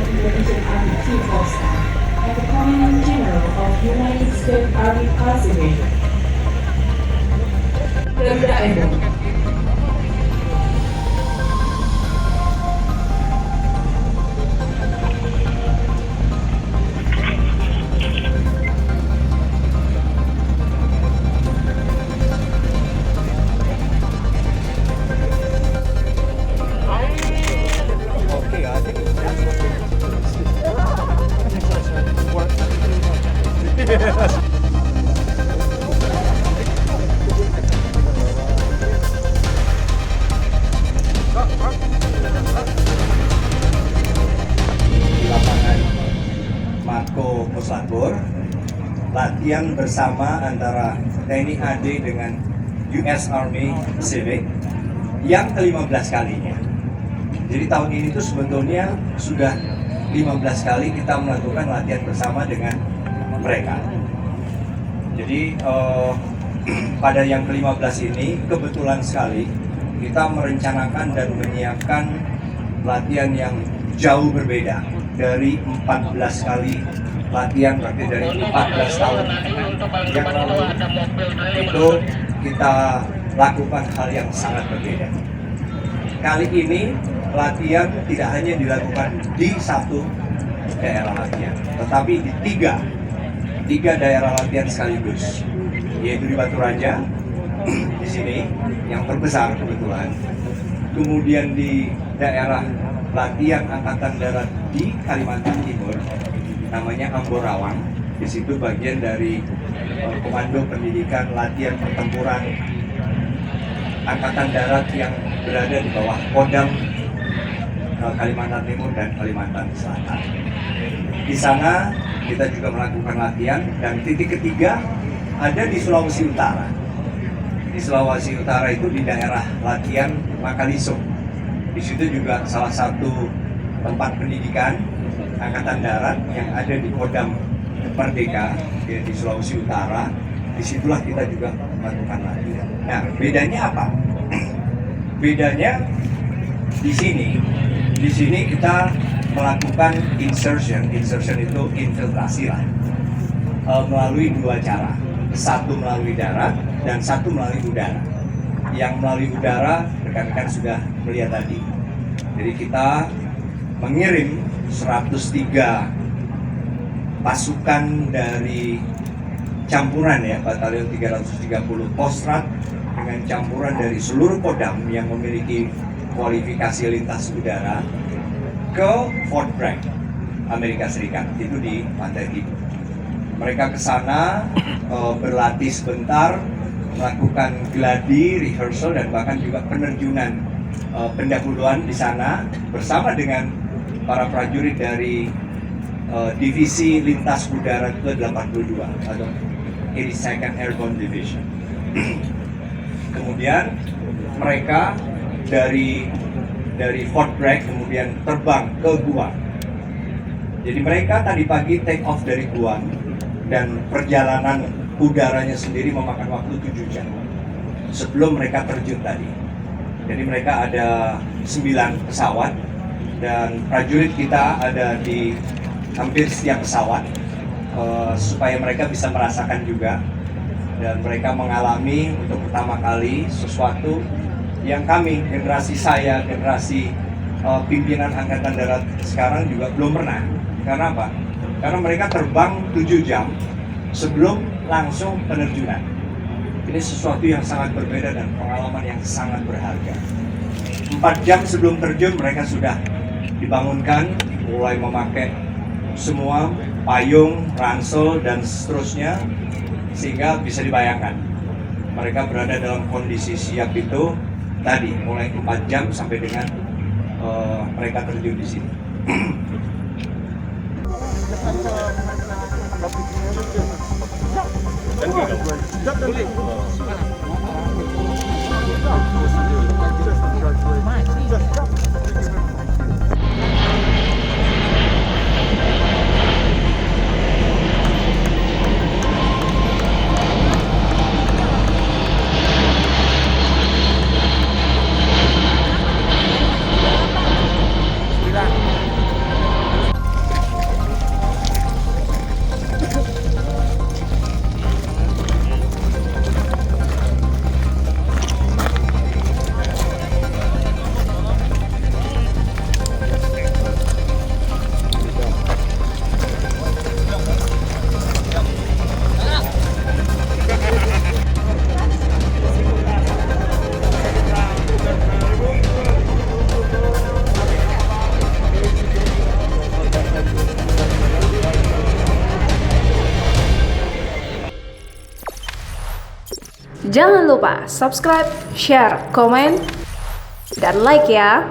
Indonesian Army Chief of Staff and the Commanding General of United States Army Conservation. Pemda Embong. Mako Puslapor, latihan bersama antara TNI AD dengan US Army Pacific yang ke-15 kalinya. Jadi tahun ini tuh sebetulnya sudah 15 kali kita melakukan latihan bersama dengan mereka. Jadi pada yang ke-15 ini kebetulan sekali kita merencanakan dan menyiapkan latihan yang jauh berbeda dari 14 kali latihan, berarti dari 14 tahun yang lalu itu kita lakukan hal yang sangat berbeda. Kali ini latihan tidak hanya dilakukan di satu daerah latihan, tetapi di tiga daerah latihan sekaligus, yaitu di Batu Raja, di sini yang terbesar kebetulan, kemudian di daerah latihan Angkatan Darat di Kalimantan Timur, namanya Amborawang. Di situ bagian dari Komando Pendidikan Latihan Pertempuran Angkatan Darat yang berada di bawah Kodam Kalimantan Timur dan Kalimantan Selatan. Di sana kita juga melakukan latihan, dan titik ketiga ada di Sulawesi Utara. Di Sulawesi Utara itu di daerah latihan Makaliso. Di situ juga salah satu tempat pendidikan Angkatan Darat yang ada di Kodam Merdeka di Sulawesi Utara. Disitulah kita juga melakukan latihan. Nah, bedanya apa? Bedanya di sini kita melakukan insertion itu infiltrasi lah, melalui dua cara, satu melalui darat dan satu melalui udara. Yang melalui udara rekan-rekan sudah melihat tadi. Jadi kita mengirim 103 pasukan dari campuran ya, Batalion 330 Kostrad dengan campuran dari seluruh Kodam yang memiliki kualifikasi lintas udara ke Fort Bragg, Amerika Serikat, itu di Pantai Timur. Mereka ke sana berlatih sebentar, melakukan gladi, rehearsal, dan bahkan juga penerjunan pendahuluan di sana bersama dengan para prajurit dari Divisi Lintas Udara ke-82 atau 82nd Airborne Division. Kemudian mereka dari Fort Bragg kemudian terbang ke Guam. Jadi mereka tadi pagi take off dari Guam, dan perjalanan udaranya sendiri memakan waktu 7 jam sebelum mereka terjun tadi. Jadi mereka ada 9 pesawat, dan prajurit kita ada di hampir setiap pesawat, supaya mereka bisa merasakan juga, dan mereka mengalami untuk pertama kali sesuatu yang kami, generasi saya, generasi pimpinan Angkatan Darat sekarang juga belum pernah. Karena apa? Karena mereka terbang 7 jam sebelum langsung penerjunan. Ini sesuatu yang sangat berbeda dan pengalaman yang sangat berharga. 4 jam sebelum terjun mereka sudah dibangunkan, mulai memakai semua payung, ransel, dan seterusnya, sehingga bisa dibayangkan mereka berada dalam kondisi siap itu tadi mulai 4 jam sampai dengan mereka terjun di sini. Jangan lupa subscribe, share, komen, dan like ya.